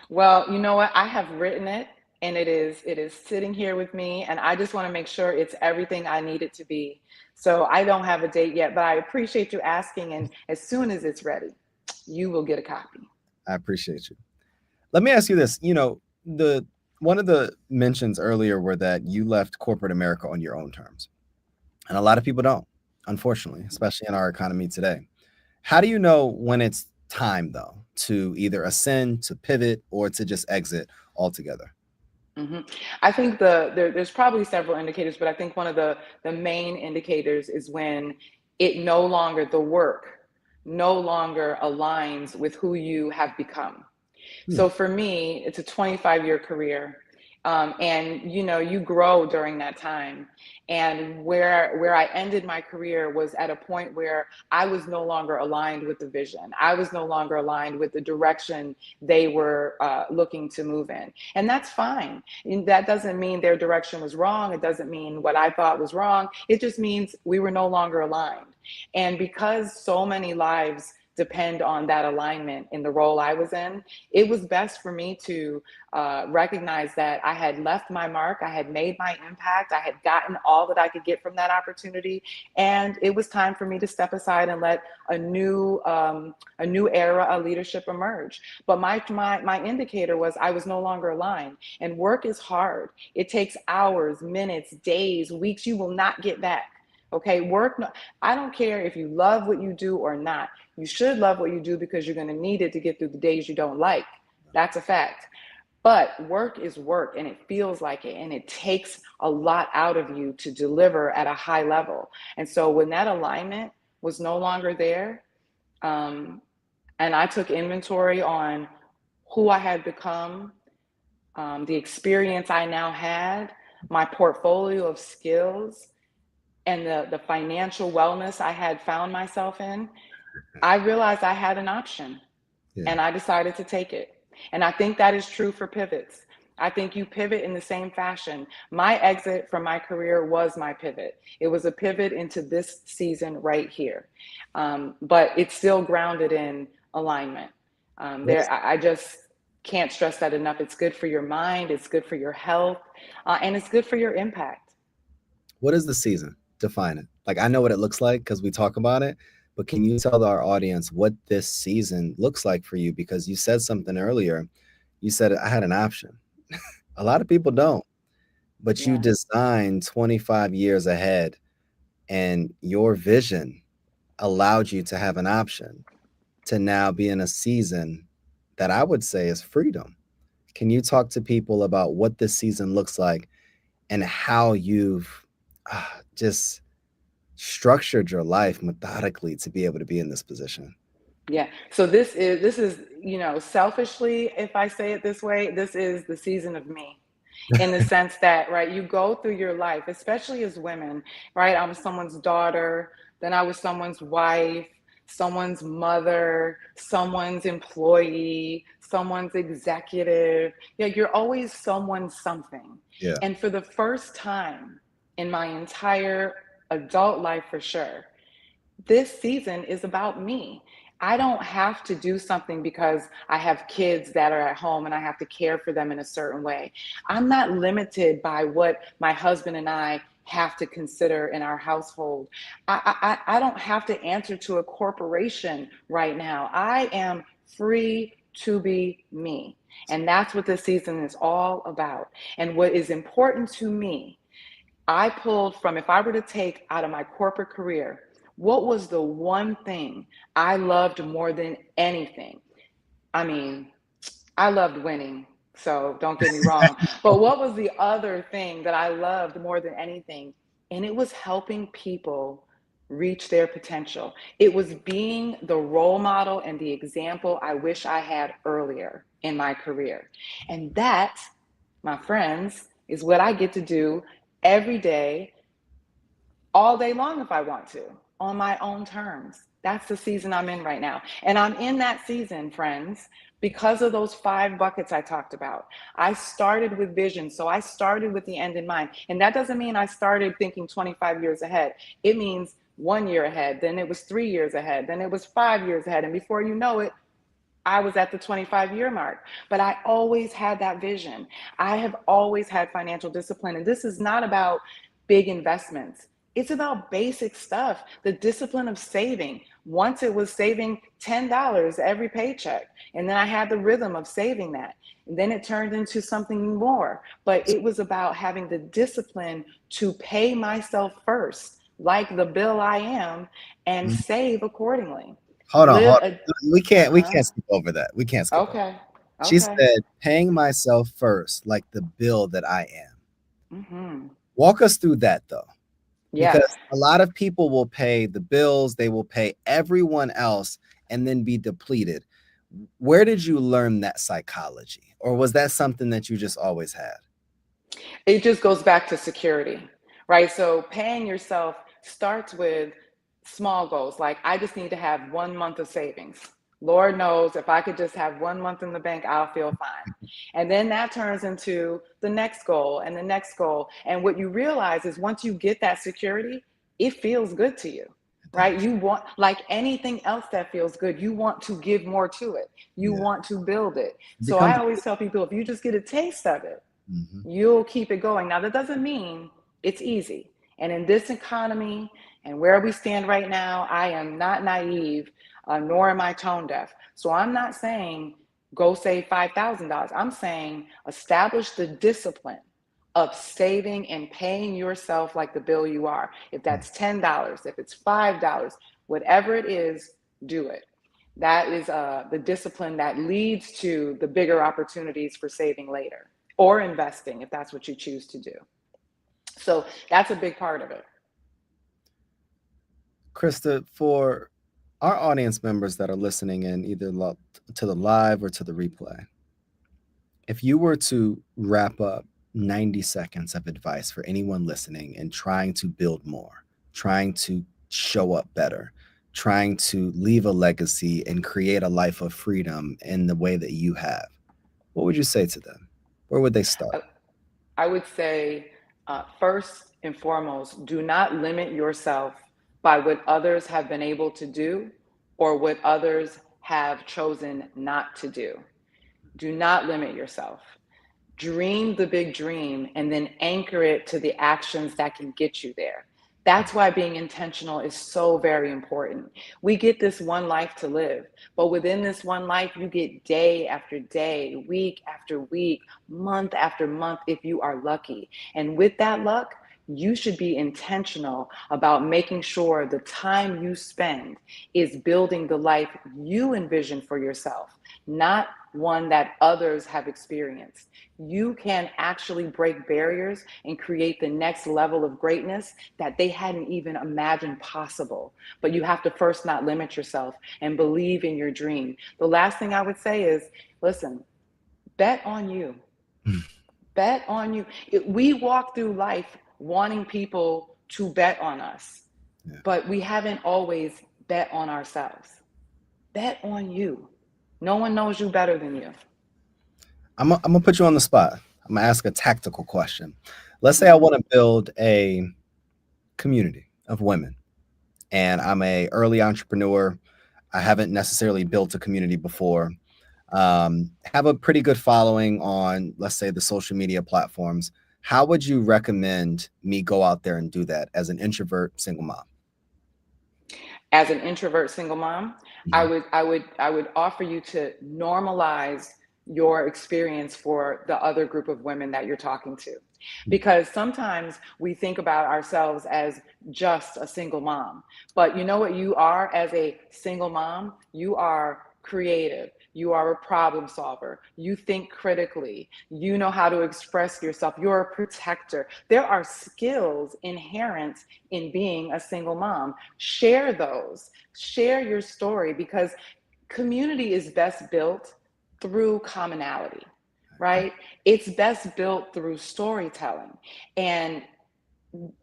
Well, you know what? I have written it, and it is sitting here with me, and I just want to make sure it's everything I need it to be. So I don't have a date yet, but I appreciate you asking, and as soon as it's ready, you will get a copy. I appreciate you. Let me ask you this. The one of the mentions earlier were that you left corporate America on your own terms. And a lot of people don't, unfortunately, especially in our economy today. How do you know when it's time, though, to either ascend, to pivot, or to just exit altogether? hmm I think there's probably several indicators, but I think one of the main indicators is when the work no longer aligns with who you have become. Hmm. So for me, it's a 25-year career. And you grow during that time. And where I ended my career was at a point where I was no longer aligned with the vision. I was no longer aligned with the direction they were looking to move in. And that's fine. And that doesn't mean their direction was wrong. It doesn't mean what I thought was wrong. It just means we were no longer aligned. And because so many lives depend on that alignment in the role I was in, it was best for me to recognize that I had left my mark, I had made my impact, I had gotten all that I could get from that opportunity, and it was time for me to step aside and let a new era of leadership emerge. But my indicator was I was no longer aligned, and work is hard. It takes hours, minutes, days, weeks you will not get back. Okay, I don't care if you love what you do or not. You should love what you do because you're going to need it to get through the days you don't like. That's a fact. But work is work, and it feels like it, and it takes a lot out of you to deliver at a high level. And so when that alignment was no longer there, um, and I took inventory on who I had become, the experience I now had, my portfolio of skills, and the financial wellness I had found myself in, I realized I had an option, Yeah. and I decided to take it. And I think that is true for pivots. I think you pivot in the same fashion. My exit from my career was my pivot. It was a pivot into this season right here. But it's still grounded in alignment. What is I just can't stress that enough. It's good for your mind, it's good for your health, and it's good for your impact. what is the season? Define it. Like I know what it looks like because we talk about it, but can you tell our audience what this season looks like for you? Because you said something earlier. You said I had an option. A lot of people don't, but you Yeah. designed 25 years ahead, and your vision allowed you to have an option to now be in a season that I would say is freedom. Can you talk to people about what this season looks like and how you've just structured your life methodically to be able to be in this position? Yeah. So this is, selfishly, if I say it this way, this is the season of me, in the sense that, right, you go through your life, especially as women, right? I was someone's daughter, then I was someone's wife, someone's mother, someone's employee, someone's executive. Yeah, you're always someone's something. Yeah. And for the first time in my entire adult life, for sure, this season is about me. I don't have to do something because I have kids that are at home and I have to care for them in a certain way. I'm not limited by what my husband and I have to consider in our household. I don't have to answer to a corporation right now. I am free to be me. And that's what this season is all about. And what is important to me, I pulled from, if I were to take out of my corporate career, what was the one thing I loved more than anything? I mean, I loved winning, so don't get me wrong. But what was the other thing that I loved more than anything? And it was helping people reach their potential. It was being the role model and the example I wish I had earlier in my career. And that, my friends, is what I get to do every day, all day long if I want to, on my own terms. That's the season I'm in right now. And I'm in that season, friends, because of those 5 buckets I talked about. I started with vision. So I started with the end in mind. And that doesn't mean I started thinking 25 years ahead. It means 1 year ahead, then it was 3 years ahead, then it was 5 years ahead. And before you know it, I was at the 25-year mark, but I always had that vision. I have always had financial discipline. And this is not about big investments. It's about basic stuff, the discipline of saving. Once it was saving $10 every paycheck. And then I had the rhythm of saving that. And then it turned into something more. But it was about having the discipline to pay myself first, like the bill I am, and Mhm. save accordingly. Hold on, hold Live on. a We uh-huh. can't skip over that. We can't skip over. Okay. She Okay. said, paying myself first, like the bill that I am. Hmm. Walk us through that though, Yeah. because a lot of people will pay the bills, they will pay everyone else and then be depleted. Where did you learn that psychology? Or was that something that you just always had? It just goes back to security, right? So paying yourself starts with small goals. Like, I just need to have 1 month of savings. Lord knows if I could just have 1 month in the bank, I'll feel fine. And then that turns into the next goal and the next goal. And what you realize is once you get that security, it feels good to you, It right? does. You want, like anything else that feels good, you want to give more to it. You Yeah. want to build it. It So I becomes always tell people, if you just get a taste of it, mhm. you'll keep it going. Now, that doesn't mean it's easy. And in this economy and where we stand right now, I am not naive, nor am I tone deaf. So I'm not saying go save $5,000. I'm saying establish the discipline of saving and paying yourself like the bill you are. If that's $10, if it's $5, whatever it is, do it. That is the discipline that leads to the bigger opportunities for saving later or investing if that's what you choose to do. So that's a big part of it. Krista, for our audience members that are listening in either to the live or to the replay, if you were to wrap up 90 seconds of advice for anyone listening and trying to build more, trying to show up better, trying to leave a legacy and create a life of freedom in the way that you have, what would you say to them? Where would they start? I would say, first and foremost, do not limit yourself by what others have been able to do or what others have chosen not to do. Do not limit yourself. Dream the big dream and then anchor it to the actions that can get you there. That's why being intentional is so very important. We get this one life to live, but within this one life, you get day after day, week after week, month after month, if you are lucky. And with that luck, you should be intentional about making sure the time you spend is building the life you envision for yourself, not one that others have experienced. You can actually break barriers and create the next level of greatness that they hadn't even imagined possible. But you have to first not limit yourself and believe in your dream. The last thing I would say is, listen, bet on you. Bet on you. We walk through life wanting people to bet on us, Yeah. but we haven't always bet on ourselves. Bet on you. No one knows you better than you. I'm gonna put you on the spot. I'm gonna ask a tactical question. Let's say I Mhm. want to build a community of women, and I'm a early entrepreneur. I haven't necessarily built a community before. Have a pretty good following on, let's say, the social media platforms. How would you recommend me go out there and do that as an introvert single mom? As an introvert single mom, Mhm. I would offer you to normalize your experience for the other group of women that you're talking to. Because sometimes we think about ourselves as just a single mom. But you know what you are as a single mom? You are creative. You are a problem solver. You think critically. You know how to express yourself. You're a protector. There are skills inherent in being a single mom. Share those. Share your story because community is best built through commonality, right? It's best built through storytelling. And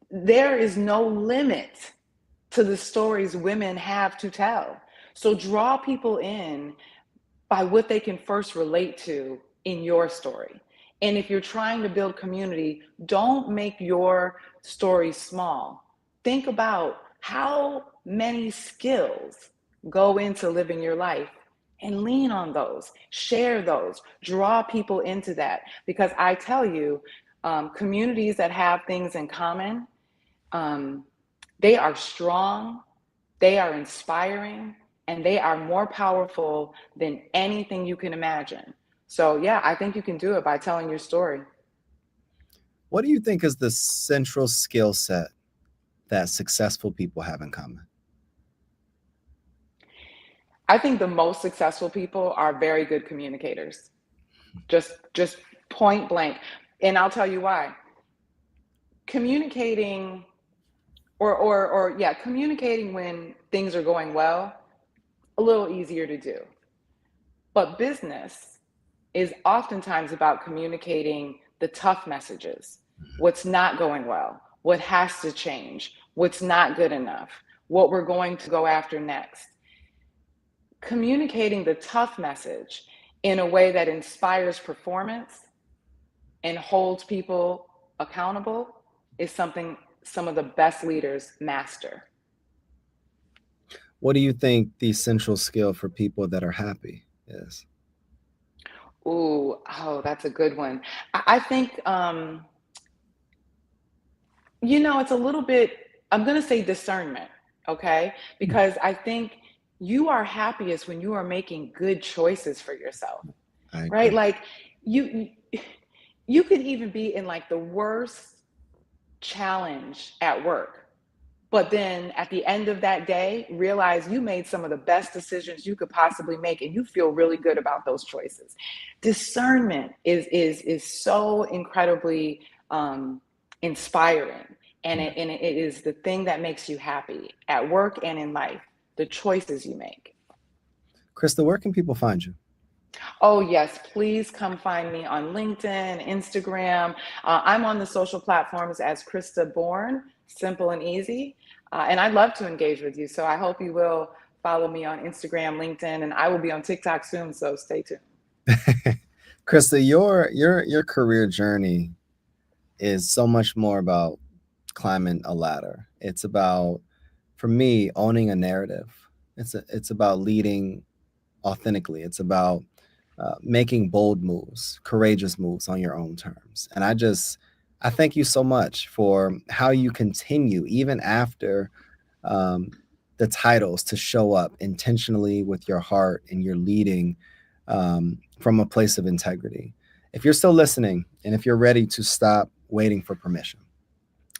there is no limit to the stories women have to tell. So draw people in by what they can first relate to in your story. And if you're trying to build community, don't make your story small. Think about how many skills go into living your life and lean on those, share those, draw people into that. Because I tell you, communities that have things in common, um, they are strong, they are inspiring, and they are more powerful than anything you can imagine. So, yeah, I think you can do it by telling your story. What do you think is the central skill set that successful people have in common? I think the most successful people are very good communicators, just point blank. And I'll tell you why. Communicating or yeah, communicating when things are going well, a little easier to do. But business is oftentimes about communicating the tough messages, what's not going well, what has to change, what's not good enough, what we're going to go after next. Communicating the tough message in a way that inspires performance and holds people accountable is something some of the best leaders master. What do you think the essential skill for people that are happy is? Ooh, oh, that's a good one. I think it's a little bit, I'm going to say discernment, okay? Because I think you are happiest when you are making good choices for yourself, I right? agree. Like you could even be in like the worst challenge at work, But then at the end of that day, realize you made some of the best decisions you could possibly make, and you feel really good about those choices. Discernment is so incredibly inspiring, and Yeah. it is the thing that makes you happy at work and in life. The choices you make. Krista, where can people find you? Oh, yes, please come find me on LinkedIn, Instagram. I'm on the social platforms as Krista Bourne, simple and easy. And I'd love to engage with you. So I hope you will follow me on Instagram, LinkedIn, and I will be on TikTok soon. So stay tuned. Krista, your career journey is so much more about climbing a ladder. It's about, for me, owning a narrative. It's about leading authentically. It's about making bold moves, courageous moves on your own terms. And I thank you so much for how you continue even after um, the titles to show up intentionally with your heart, and you're leading from a place of integrity. If you're still listening, and if you're ready to stop waiting for permission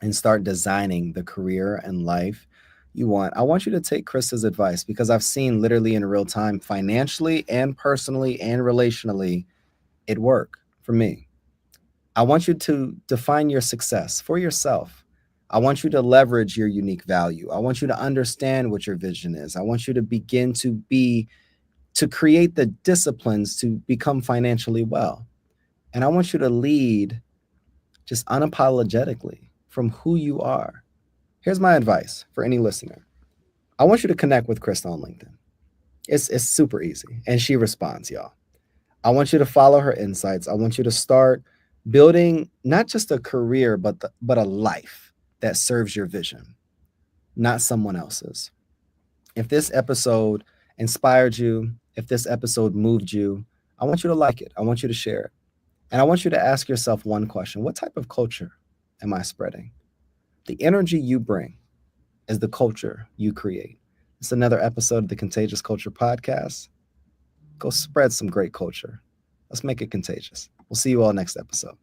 and start designing the career and life you want, I want you to take Krista's advice, because I've seen literally in real time, financially and personally and relationally, it work for me. I want you to define your success for yourself. I want you to leverage your unique value. I want you to understand what your vision is. I want you to begin to create the disciplines to become financially well. And I want you to lead just unapologetically from who you are. Here's my advice for any listener. I want you to connect with Krista on LinkedIn. It's super easy. And she responds, y'all. I want you to follow her insights. I want you to start building not just a career, but a life that serves your vision, not someone else's. If this episode inspired you, if this episode moved you, I want you to like it. I want you to share it. And I want you to ask yourself one question: what type of culture am I spreading? The energy you bring is the culture you create. It's another episode of the Contagious Culture Podcast. Go spread some great culture. Let's make it contagious. We'll see you all next episode.